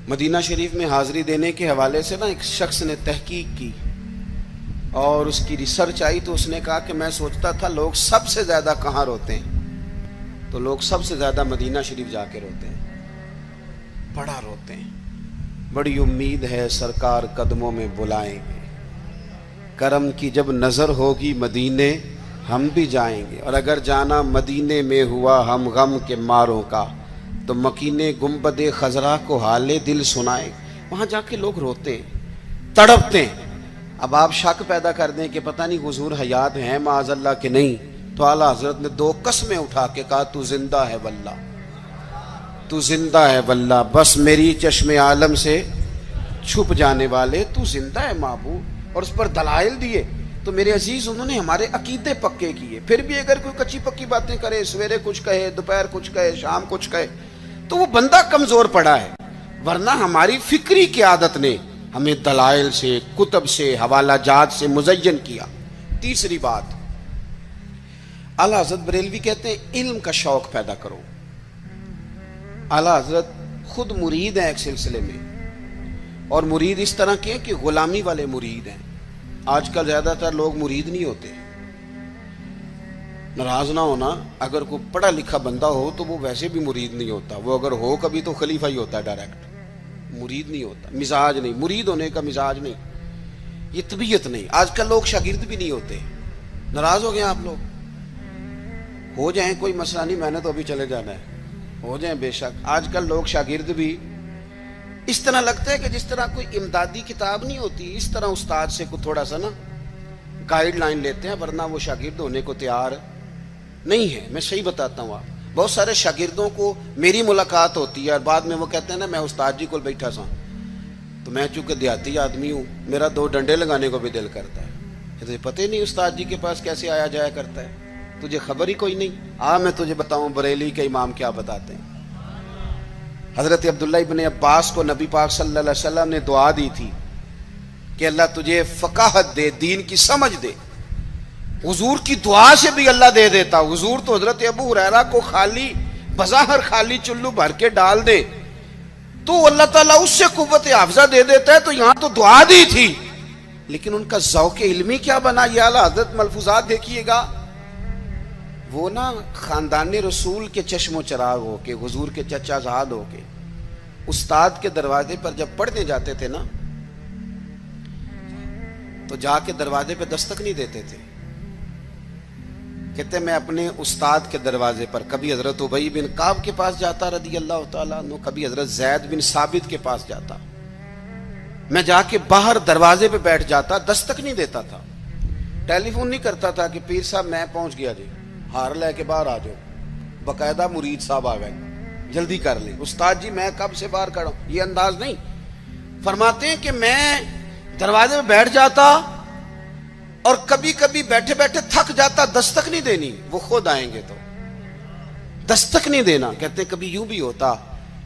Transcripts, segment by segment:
مدینہ شریف میں حاضری دینے کے حوالے سے نا ایک شخص نے تحقیق کی اور اس کی ریسرچ آئی تو اس نے کہا کہ میں سوچتا تھا لوگ سب سے زیادہ کہاں روتے ہیں، تو لوگ سب سے زیادہ مدینہ شریف جا کے روتے ہیں، بڑا روتے ہیں۔ بڑی امید ہے سرکار قدموں میں بلائیں گے، کرم کی جب نظر ہوگی مدینے ہم بھی جائیں گے، اور اگر جانا مدینے میں ہوا ہم غم کے ماروں کا تو مکینے گنبد خضرا کو حال دل سنائے۔ وہاں جا کے لوگ روتے ہیں، تڑپتے ہیں۔ اب آپ شک پیدا کر دیں کہ پتہ نہیں حضور حیات ہیں معاذ اللہ کہ نہیں، تو اعلیٰ حضرت نے 2 قسمیں اٹھا کے کہا تو زندہ ہے واللہ، تو زندہ ہے واللہ، بس میری چشم عالم سے چھپ جانے والے تو زندہ ہے معبود، اور اس پر دلائل دیے۔ تو میرے عزیز انہوں نے ہمارے عقیدے پکے کیے۔ پھر بھی اگر کوئی کچی پکی باتیں کرے، سویرے کچھ کہے، دوپہر کچھ کہے، شام کچھ کہے، تو وہ بندہ کمزور پڑا ہے، ورنہ ہماری فکری کی عادت نے ہمیں دلائل سے، کتب سے، حوالہ جات سے مزین کیا۔ تیسری بات، اعلیٰ حضرت بریلوی کہتے ہیں علم کا شوق پیدا کرو۔ اعلیٰ حضرت خود مرید ہیں ایک سلسلے میں، اور مرید اس طرح کے کہ غلامی والے مرید ہیں۔ آج کل زیادہ تر لوگ مرید نہیں ہوتے، ناراض نہ ہونا، اگر کوئی پڑھا لکھا بندہ ہو تو وہ ویسے بھی مرید نہیں ہوتا، وہ اگر ہو کبھی تو خلیفہ ہی ہوتا ہے ڈائریکٹ، مرید نہیں ہوتا، مزاج نہیں، مرید ہونے کا مزاج نہیں، یہ طبیعت نہیں۔ آج کل لوگ شاگرد بھی نہیں ہوتے، ناراض ہو گئے آپ لوگ، ہو جائیں کوئی مسئلہ نہیں، میں نے تو ابھی چلے جانا ہے، ہو جائیں بے شک۔ آج کل لوگ شاگرد بھی اس طرح لگتا ہے کہ جس طرح کوئی امدادی کتاب نہیں ہوتی، اس طرح استاد سے کو تھوڑا سا نا گائیڈ لائن لیتے ہیں، ورنہ وہ شاگرد ہونے کو تیار نہیں ہے۔ میں صحیح بتاتا ہوں، آپ بہت سارے شاگردوں کو میری ملاقات ہوتی ہے اور بعد میں وہ کہتے ہیں نا میں استاد جی کو بیٹھا سا، تو میں چونکہ دیہاتی آدمی ہوں، میرا 2 ڈنڈے لگانے کو بھی دل کرتا ہے کہ تجھے پتہ ہی نہیں استاد جی کے پاس کیسے آیا جایا کرتا ہے، تجھے خبر ہی کوئی نہیں۔ میں تجھے بتاؤں بریلی کے امام کیا بتاتے ہیں۔ حضرت عبداللہ ابن عباس کو نبی پاک صلی اللہ علیہ وسلم نے دعا دی تھی کہ اللہ تجھے فقاہت دے، دین کی سمجھ دے۔ حضور کی دعا سے بھی اللہ دے دیتا۔ حضور تو حضرت ابو ہریرہ کو خالی بظاہر خالی چلو بھر کے ڈال دے تو اللہ تعالیٰ اس سے قوت حافظہ دے دیتا ہے، تو یہاں تو دعا دی تھی، لیکن ان کا ذوق علمی کیا بنا، یہ اعلیٰ حضرت ملفوظات دیکھیے گا۔ وہ نا خاندان رسول کے چشم و چراغ ہو کے، حضور کے چچا زاد ہو کے، استاد کے دروازے پر جب پڑھنے جاتے تھے نا تو جا کے دروازے پہ دستک نہیں دیتے تھے، کہتے میں اپنے استاد کے دروازے پر کبھی حضرت ابی بن کعب کے پاس جاتا رضی اللہ تعالیٰ عنہ، کبھی حضرت زید بن ثابت کے پاس جاتا، میں جا کے باہر دروازے پہ بیٹھ جاتا، دستک نہیں دیتا تھا، ٹیلی فون نہیں کرتا تھا کہ پیر صاحب میں پہنچ گیا جی، ہار لے کے باہر آ جاؤ، باقاعدہ مرید صاحب آ گئے جلدی کر لیں، استاد جی میں کب سے باہر کھڑا ہوں، یہ انداز نہیں۔ فرماتے ہیں کہ میں دروازے پہ بیٹھ جاتا اور کبھی کبھی بیٹھے بیٹھے تھک جاتا، دستک نہیں دینی، وہ خود آئیں گے تو دستک نہیں دینا۔ کہتے ہیں کبھی یوں بھی ہوتا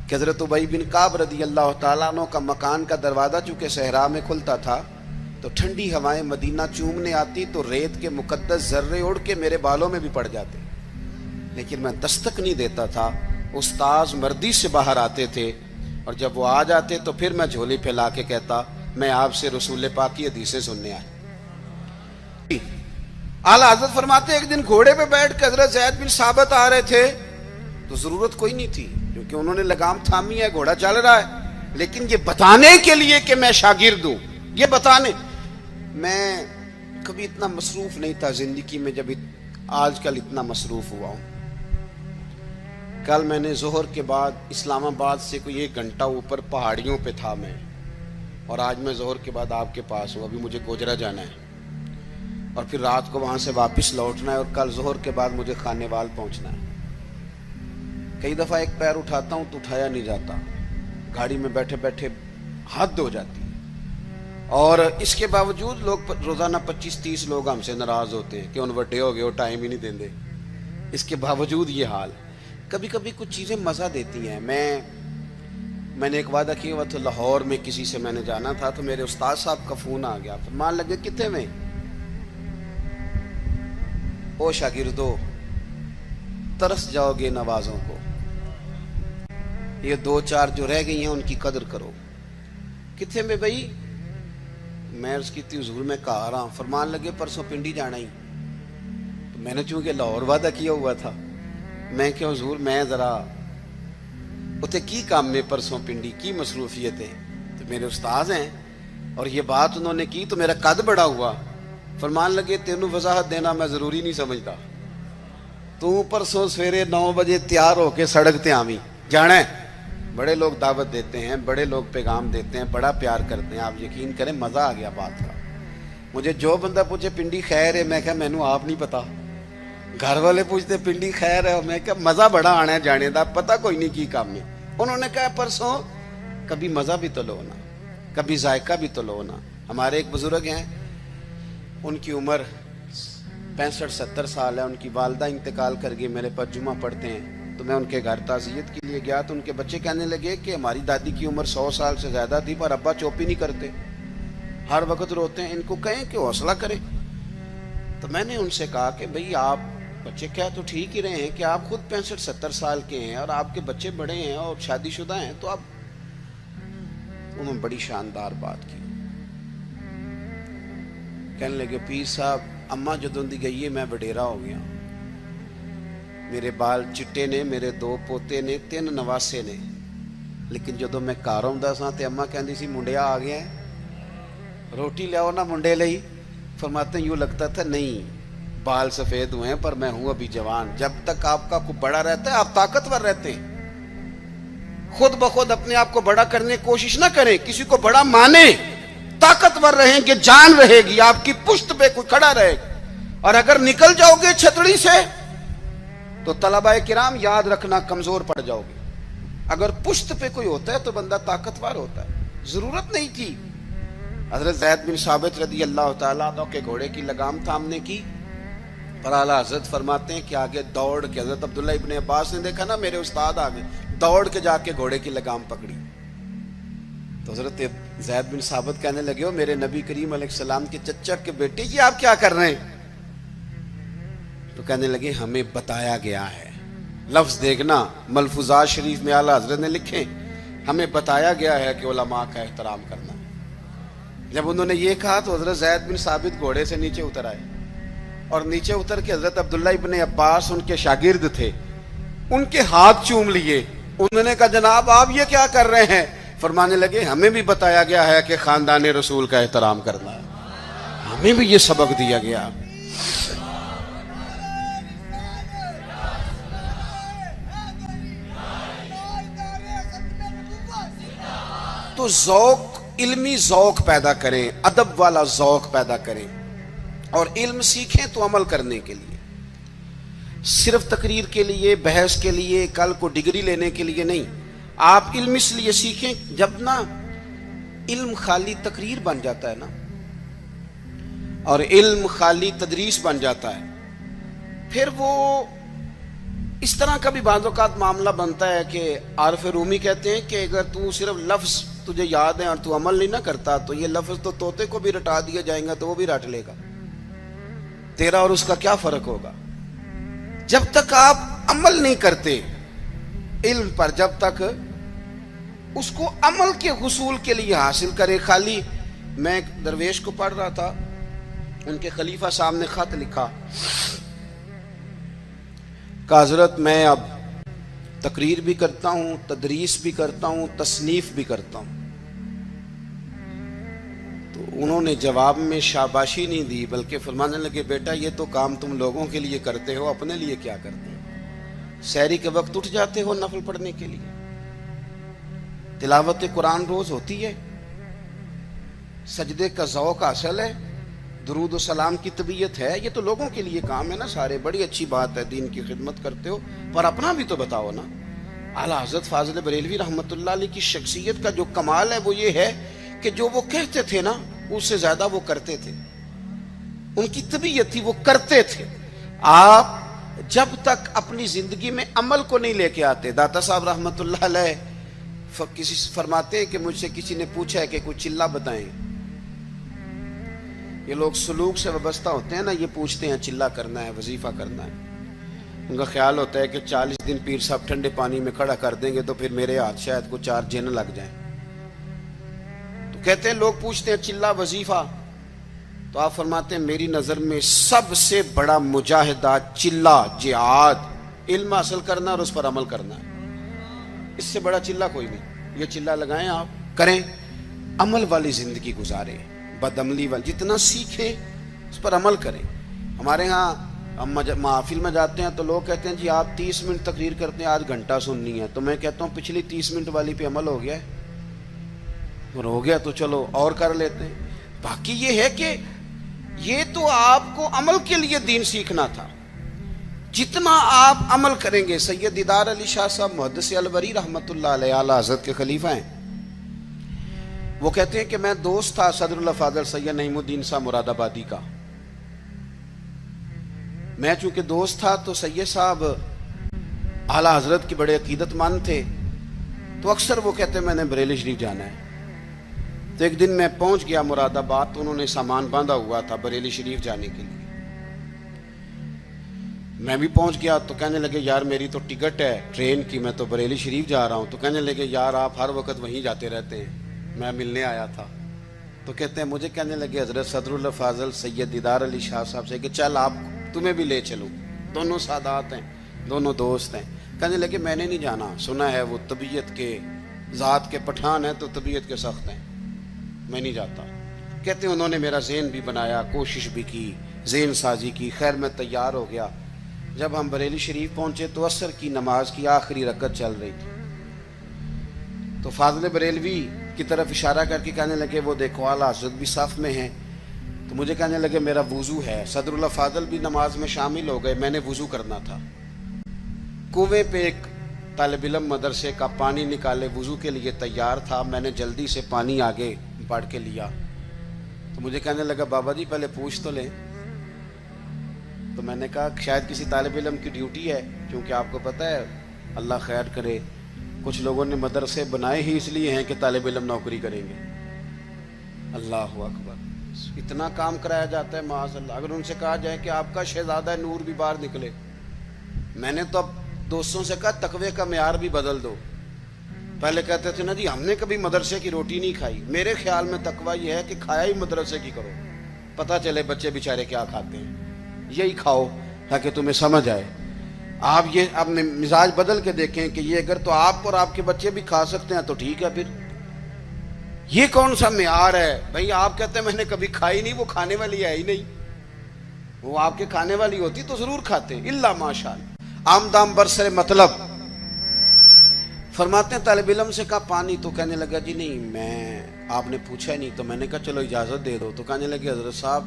کہ حضرت ابی بن کعب رضی اللہ تعالیٰ عنہ کا مکان کا دروازہ چونکہ صحرا میں کھلتا تھا تو ٹھنڈی ہوائیں مدینہ چومنے آتی تو ریت کے مقدس ذرے اڑ کے میرے بالوں میں بھی پڑ جاتے، لیکن میں دستک نہیں دیتا تھا۔ استاذ مردی سے باہر آتے تھے اور جب وہ آ جاتے تو پھر میں جھولی پھیلا کے کہتا میں آپ سے رسول پاک کی حدیثیں سننے آیا۔ اعلیٰ حضرت فرماتے ایک دن گھوڑے پہ بیٹھ کے حضرت زید بن ثابت آ رہے تھے تو ضرورت کوئی نہیں تھی کیونکہ انہوں نے لگام تھامی ہے، گھوڑا چل رہا ہے، لیکن یہ بتانے کے لیے کہ میں شاگرد ہوں، یہ بتانے۔ میں کبھی اتنا مصروف نہیں تھا زندگی میں جب آج کل اتنا مصروف ہوا ہوں۔ کل میں نے ظہر کے بعد اسلام آباد سے کوئی 1 گھنٹہ اوپر پہاڑیوں پہ تھا میں، اور آج میں ظہر کے بعد آپ کے پاس ہوں، ابھی مجھے گوجرا جانا ہے اور پھر رات کو وہاں سے واپس لوٹنا ہے، اور کل ظہر کے بعد مجھے خانے وال پہنچنا ہے۔ کئی دفعہ ایک پیر اٹھاتا ہوں تو اٹھایا نہیں جاتا، گاڑی میں بیٹھے بیٹھے حد ہو جاتی ہے، اور اس کے باوجود لوگ روزانہ 25-30 لوگ ہم سے ناراض ہوتے ہیں کہ ان وڈے ہو گئے وہ ٹائم ہی نہیں دیں دے۔ اس کے باوجود یہ حال، کبھی کبھی کچھ چیزیں مزہ دیتی ہیں۔ میں نے ایک وعدہ کیا ہوا تھا لاہور میں کسی سے میں نے جانا تھا تو میرے استاد صاحب کا فون آ گیا، فرمان لگے کتنے میں، او شاگردو ترس جاؤ گے نوازوں کو، یہ دو چار جو رہ گئی ہیں ان کی قدر کرو. کتنے میں بھائی؟ میں اس کی تھی حضور میں کہا رہا ہوں. فرمان لگے پرسوں پنڈی جانا ہی. تو میں نے چونکہ لاہور وعدہ کیا ہوا تھا, میں کہ حضور میں ذرا اتنے کی کام میں پرسوں پنڈی کی مصروفیت ہے, تو میرے استاذ ہیں اور یہ بات انہوں نے کی تو میرا قد بڑا ہوا. فرمان لگے تینوں وضاحت دینا میں ضروری نہیں سمجھتا, تو پرسوں سویرے 9 بجے تیار ہو کے سڑک تے آویں جانا ہے. بڑے لوگ دعوت دیتے ہیں, بڑے لوگ پیغام دیتے ہیں, بڑا پیار کرتے ہیں. آپ یقین کریں مزہ آ گیا بات کا. مجھے جو بندہ پوچھے پنڈی خیر ہے, میں کہا مینوں آپ نہیں پتا. گھر والے پوچھتے پنڈی خیر ہے, میں کہا مزہ بڑا آنا ہے جانے دا, پتہ کوئی نہیں کی کام میں. انہوں نے کہا پرسوں کبھی مزہ بھی تو لو نا, کبھی ذائقہ بھی تو لو نا. ہمارے ایک بزرگ ہیں, ان کی عمر 65-70 سال ہے. ان کی والدہ انتقال کر گئی, میرے پاس جمعہ پڑھتے ہیں. تو میں ان کے گھر تعزیت کے لیے گیا تو ان کے بچے کہنے لگے کہ ہماری دادی کی عمر 100 سال سے زیادہ تھی پر ابا چوپی نہیں کرتے, ہر وقت روتے ہیں. ان کو کہیں کہ حوصلہ کریں. تو میں نے ان سے کہا کہ بھئی آپ بچے کہہ تو ٹھیک ہی رہے ہیں کہ آپ خود 65-70 سال کے ہیں اور آپ کے بچے بڑے ہیں اور شادی شدہ ہیں, تو آپ. انہوں نے بڑی شاندار بات کی. کہنے لگے پیر صاحب اماں جدوں دی گئی ہے میں وڈیرا ہو گیا, میرے بال چٹے نے, میرے 2 پوتے نے, 3 نواسے نے, لیکن جدوں میں گھر آਉਂدا سا تے اماں کہندی سی منڈیا آ گیا ہے, روٹی لاؤ نا منڈے لئی. فرماتے ہیں یوں لگتا تھا نہیں بال سفید ہوئے ہیں پر میں ہوں ابھی جوان. جب تک آپ کا کوئی بڑا رہتا ہے آپ طاقتور رہتے ہیں. خود بخود اپنے آپ کو بڑا کرنے کی کوشش نہ کریں, کسی کو بڑا مانے, طاقتور رہیں گے, جان رہے گی, آپ کی پشت پہ کوئی کھڑا رہے گا. اور اگر نکل جاؤ گے چھتڑی سے تو طلباء کرام یاد رکھنا کمزور پڑ جاؤ گے. اگر پشت پہ کوئی ہوتا ہے تو بندہ طاقتور ہوتا ہے. ضرورت نہیں تھی حضرت زید بن ثابت رضی اللہ تعالیٰ عنہ کے گھوڑے کی لگام تھامنے کی, پر اعلیٰ حضرت فرماتے ہیں کہ آگے دوڑ کے, حضرت عبداللہ ابن عباس نے دیکھا نا میرے استاد آگے, دوڑ کے جا کے گھوڑے کی لگام پکڑی. تو حضرت زید بن ثابت کہنے لگے ہو میرے نبی کریم علیہ السلام کے چچا کے بیٹے یہ آپ کیا کر رہے ہیں؟ تو کہنے لگے ہمیں بتایا گیا ہے. لفظ دیکھنا ملفوظات شریف میں اعلیٰ حضرت نے لکھے, ہمیں بتایا گیا ہے کہ علماء کا احترام کرنا. جب انہوں نے یہ کہا تو حضرت زید بن ثابت گھوڑے سے نیچے اتر آئے, اور نیچے اتر کے حضرت عبداللہ ابن عباس ان کے شاگرد تھے, ان کے ہاتھ چوم لیے. انہوں نے کہا جناب آپ یہ کیا کر رہے ہیں؟ فرمانے لگے ہمیں بھی بتایا گیا ہے کہ خاندان رسول کا احترام کرنا ہے, ہمیں بھی یہ سبق دیا گیا. تو ذوق, علمی ذوق پیدا کریں, ادب والا ذوق پیدا کریں, اور علم سیکھیں تو عمل کرنے کے لیے, صرف تقریر کے لیے, بحث کے لیے, کل کو ڈگری لینے کے لیے نہیں. آپ علم اس لیے سیکھیں, جب نا علم خالی تقریر بن جاتا ہے نا, اور علم خالی تدریس بن جاتا ہے, پھر وہ اس طرح کا بھی بعض اوقات معاملہ بنتا ہے کہ عارف رومی کہتے ہیں کہ اگر تو صرف لفظ تجھے یاد ہے اور تو عمل نہیں نہ کرتا تو یہ لفظ تو طوطے کو بھی رٹا دیا جائیں گا تو وہ بھی رٹ لے گا, تیرا اور اس کا کیا فرق ہوگا؟ جب تک آپ عمل نہیں کرتے علم پر, جب تک اس کو عمل کے حصول کے لیے حاصل کرے. خالی میں ایک درویش کو پڑھ رہا تھا, ان کے خلیفہ صاحب نے خط لکھا کہ حضرت میں اب تقریر بھی کرتا ہوں, تدریس بھی کرتا ہوں, تصنیف بھی کرتا ہوں. تو انہوں نے جواب میں شاباشی نہیں دی بلکہ فرمانے لگے بیٹا یہ تو کام تم لوگوں کے لیے کرتے ہو, اپنے لیے کیا کرتے ہو؟ سحری کے وقت اٹھ جاتے ہو نفل پڑھنے کے لیے, تلاوت قرآن روز ہوتی ہے, سجدے کا ذوق حاصل ہے, درود و سلام کی طبیعت ہے, یہ تو لوگوں کے لیے کام ہے نا سارے. بڑی اچھی بات ہے, دین کی خدمت کرتے ہو, پر اپنا بھی تو بتاؤ نا. اعلیٰ حضرت فاضل بریلوی رحمۃ اللہ علیہ کی شخصیت کا جو کمال ہے وہ یہ ہے کہ جو وہ کہتے تھے نا اس سے زیادہ وہ کرتے تھے. ان کی طبیعت تھی وہ کرتے تھے. آپ جب تک اپنی زندگی میں عمل کو نہیں لے کے آتے, داتا صاحب رحمۃ اللہ علیہ کسی فرماتے ہیں کہ مجھ سے کسی نے پوچھا ہے کہ کوئی چلہ بتائیں. یہ لوگ سلوک سے وابستہ ہوتے ہیں نا, یہ پوچھتے ہیں چلہ کرنا ہے, وظیفہ کرنا ہے. ان کا خیال ہوتا ہے کہ 40 دن پیر صاحب ٹھنڈے پانی میں کھڑا کر دیں گے تو پھر میرے ہاتھ شاید کو 4 جن لگ جائیں. تو کہتے ہیں لوگ پوچھتے ہیں چلا وظیفہ, تو آپ فرماتے ہیں میری نظر میں سب سے بڑا مجاہدہ چلا جہاد علم حاصل کرنا اور اس پر عمل کرنا ہے. اس سے بڑا چلا کوئی نہیں. یہ چلا لگائیں, آپ کریں, عمل والی زندگی گزاریں, بدعملی والی, جتنا سیکھیں اس پر عمل کریں. ہمارے ہاں ہم محافل میں جاتے ہیں تو لوگ کہتے ہیں جی آپ 30 منٹ تقریر کرتے ہیں, آج گھنٹہ سننی ہے. تو میں کہتا ہوں پچھلی 30 منٹ والی پہ عمل ہو گیا ہے, اور ہو گیا تو چلو اور کر لیتے ہیں. باقی یہ ہے کہ یہ تو آپ کو عمل کے لیے دین سیکھنا تھا. جتنا آپ عمل کریں گے. سید دیدار علی شاہ صاحب محدث الوری رحمۃ اللہ علیہ اعلی حضرت کے خلیفہ ہیں. وہ کہتے ہیں کہ میں دوست تھا صدر الفاضل سید نعیم الدین صاحب مراد آبادی کا. میں چونکہ دوست تھا تو سید صاحب اعلی حضرت کی بڑے عقیدت مند تھے, تو اکثر وہ کہتے ہیں میں نے بریلی شریف جانا ہے. تو ایک دن میں پہنچ گیا مراد آباد, تو انہوں نے سامان باندھا ہوا تھا بریلی شریف جانے کے لیے. میں بھی پہنچ گیا تو کہنے لگے یار میری تو ٹکٹ ہے ٹرین کی, میں تو بریلی شریف جا رہا ہوں. تو کہنے لگے یار آپ ہر وقت وہیں جاتے رہتے ہیں, میں ملنے آیا تھا. تو کہتے ہیں مجھے کہنے لگے حضرت صدر الفاضل سید دیدار علی شاہ صاحب سے کہ چل آپ تمہیں بھی لے چلوں, دونوں سادات ہیں, دونوں دوست ہیں. کہنے لگے میں نے نہیں جانا, سنا ہے وہ طبیعت کے ذات کے پٹھان ہیں تو طبیعت کے سخت ہیں, میں نہیں جاتا. کہتے ہیں انہوں نے میرا ذہن بھی بنایا, کوشش بھی کی, ذہن سازی کی. خیر میں تیار ہو گیا. جب ہم بریلی شریف پہنچے تو عصر کی نماز کی آخری رکعت چل رہی تھی. تو فاضل بریلوی کی طرف اشارہ کر کے کہنے لگے وہ دیکھو اعلیٰ حضرت بھی صف میں ہیں. تو مجھے کہنے لگے میرا وضو ہے. صدر اللہ فاضل بھی نماز میں شامل ہو گئے, میں نے وضو کرنا تھا. کنویں پہ ایک طالب علم مدرسے کا پانی نکالے وضو کے لیے تیار تھا. میں نے جلدی سے پانی آگے بڑھ کے لیا. تو مجھے کہنے لگا بابا جی پہلے پوچھ تو لیں. تو میں نے کہا شاید کسی طالب علم کی ڈیوٹی ہے, کیونکہ آپ کو پتہ ہے اللہ خیر کرے کچھ لوگوں نے مدرسے بنائے ہی اس لیے ہیں کہ طالب علم نوکری کریں گے. اللہ اکبر, اتنا کام کرایا جاتا ہے معاذ اللہ. اگر ان سے کہا جائے کہ آپ کا شہزادہ نور بھی باہر نکلے. میں نے تو اب دوستوں سے کہا تقوی کا معیار بھی بدل دو. پہلے کہتے تھے نا جی ہم نے کبھی مدرسے کی روٹی نہیں کھائی. میرے خیال میں تقوی یہ ہے کہ کھایا ہی مدرسے کی کرو, پتہ چلے بچے بیچارے کیا کھاتے ہیں, یہی کھاؤ تاکہ تمہیں سمجھ آئے. آپ یہ اپنے مزاج بدل کے دیکھیں کہ یہ اگر تو آپ اور آپ کے بچے بھی کھا سکتے ہیں تو ٹھیک ہے. پھر یہ کون سا معیار ہے بھائی؟ آپ کہتے ہیں میں نے کبھی کھائی نہیں, وہ کھانے والی ہے ہی نہیں. وہ آپ کے کھانے والی ہوتی تو ضرور کھاتے ہیں, الا ماشاءاللہ. آمدام برسر مطلب فرماتے ہیں طالب علم سے کہا پانی, تو کہنے لگا جی نہیں میں, آپ نے پوچھا نہیں. تو میں نے کہا چلو اجازت دے دو. تو کہنے لگے حضرت صاحب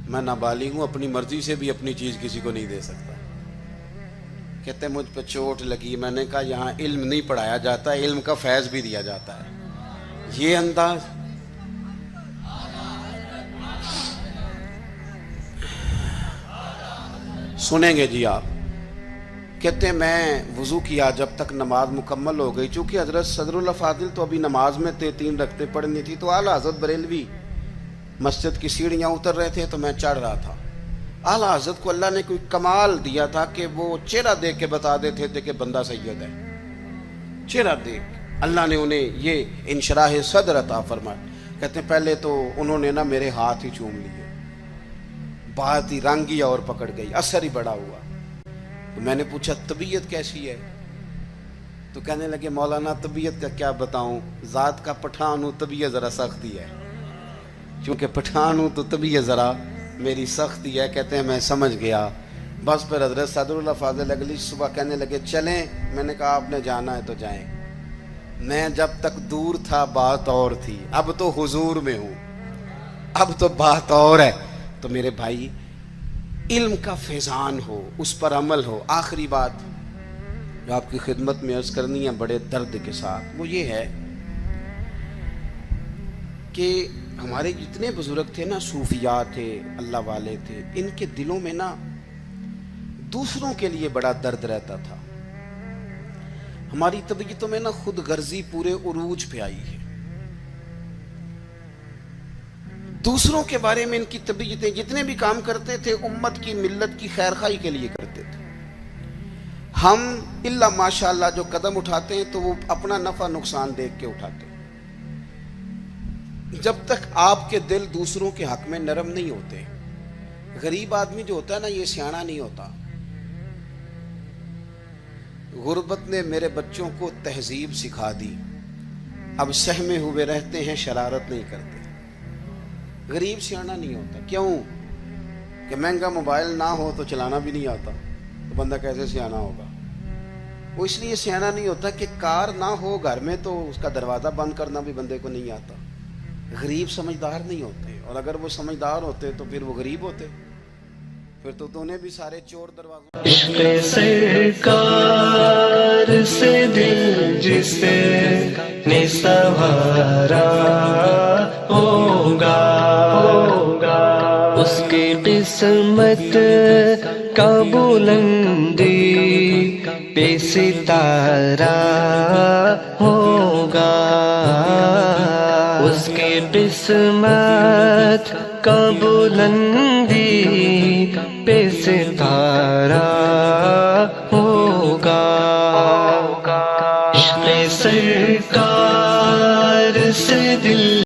میں نابالغ ہوں, اپنی مرضی سے بھی اپنی چیز کسی کو نہیں دے سکتا. کہتے ہیں مجھ پہ چوٹ لگی. میں نے کہا یہاں علم نہیں پڑھایا جاتا, علم کا فیض بھی دیا جاتا ہے. یہ انداز سنیں گے جی آپ. کہتے ہیں میں وضو کیا جب تک نماز مکمل ہو گئی. چونکہ حضرت صدر اللہ فاضل تو ابھی نماز میں تھے, 3 رکعتیں پڑھنی تھی. تو اعلیٰ حضرت بریلوی مسجد کی سیڑھیاں اتر رہے تھے تو میں چڑھ رہا تھا. اعلیٰ حضرت کو اللہ نے کوئی کمال دیا تھا کہ وہ چہرہ دیکھ کے بتا دیتے تھے کہ بندہ سید ہے. چہرہ دیکھ اللہ نے انہیں یہ انشراح صدر عطا فرمایا. کہتے ہیں پہلے تو انہوں نے نا میرے ہاتھ ہی چوم لیے, بات ہی رنگ ہی اور پکڑ گئی, اثر ہی بڑا ہوا. تو میں نے پوچھا طبیعت کیسی ہے؟ تو کہنے لگے مولانا طبیعت کا کیا بتاؤں, ذات کا پٹھان ہوں, طبیعت ذرا سختی ہے. چونکہ پٹھان ہوں تو طبیعت ذرا میری سختی ہے. کہتے ہیں میں سمجھ گیا. بس پھر حضرت صدر اللہ فاضل اگلی صبح کہنے لگے چلیں. میں نے کہا آپ نے جانا ہے تو جائیں. میں جب تک دور تھا بات اور تھی, اب تو حضور میں ہوں, اب تو بات اور ہے. تو میرے بھائی علم کا فیضان ہو, اس پر عمل ہو. آخری بات جو آپ کی خدمت میں عرض کرنی ہے بڑے درد کے ساتھ, وہ یہ ہے کہ ہمارے جتنے بزرگ تھے نا, صوفیاء تھے, اللہ والے تھے, ان کے دلوں میں نا دوسروں کے لیے بڑا درد رہتا تھا. ہماری طبیعتوں میں نا خود غرضی پورے عروج پہ آئی ہے. دوسروں کے بارے میں ان کی طبیعتیں, جتنے بھی کام کرتے تھے امت کی ملت کی خیر خواہی کے لیے کرتے تھے. ہم الا ماشاءاللہ جو قدم اٹھاتے ہیں تو وہ اپنا نفع نقصان دیکھ کے اٹھاتے ہیں۔ جب تک آپ کے دل دوسروں کے حق میں نرم نہیں ہوتے، غریب آدمی جو ہوتا ہے نا، یہ سیانا نہیں ہوتا۔ غربت نے میرے بچوں کو تہذیب سکھا دی، اب سہمے ہوئے رہتے ہیں، شرارت نہیں کرتے۔ غریب سیانا نہیں ہوتا، کیوں کہ مہنگا موبائل نہ ہو تو چلانا بھی نہیں آتا، تو بندہ کیسے سیانا ہوگا؟ وہ اس لیے سیانا نہیں ہوتا کہ کار نہ ہو گھر میں تو اس کا دروازہ بند کرنا بھی بندے کو نہیں آتا۔ غریب سمجھدار نہیں ہوتے، اور اگر وہ سمجھدار ہوتے تو پھر وہ غریب ہوتے، پھر تو انہیں بھی سارے چور دروازوں۔ عشق سرکار سے دل جس نے سنوارا ہوگا، اس کی قسمت کا بلندی پہ ستارہ ہوگا، اس کی قسمت کا بلندی پہ ستارہ ہوگا۔ عشق سرکار سے دل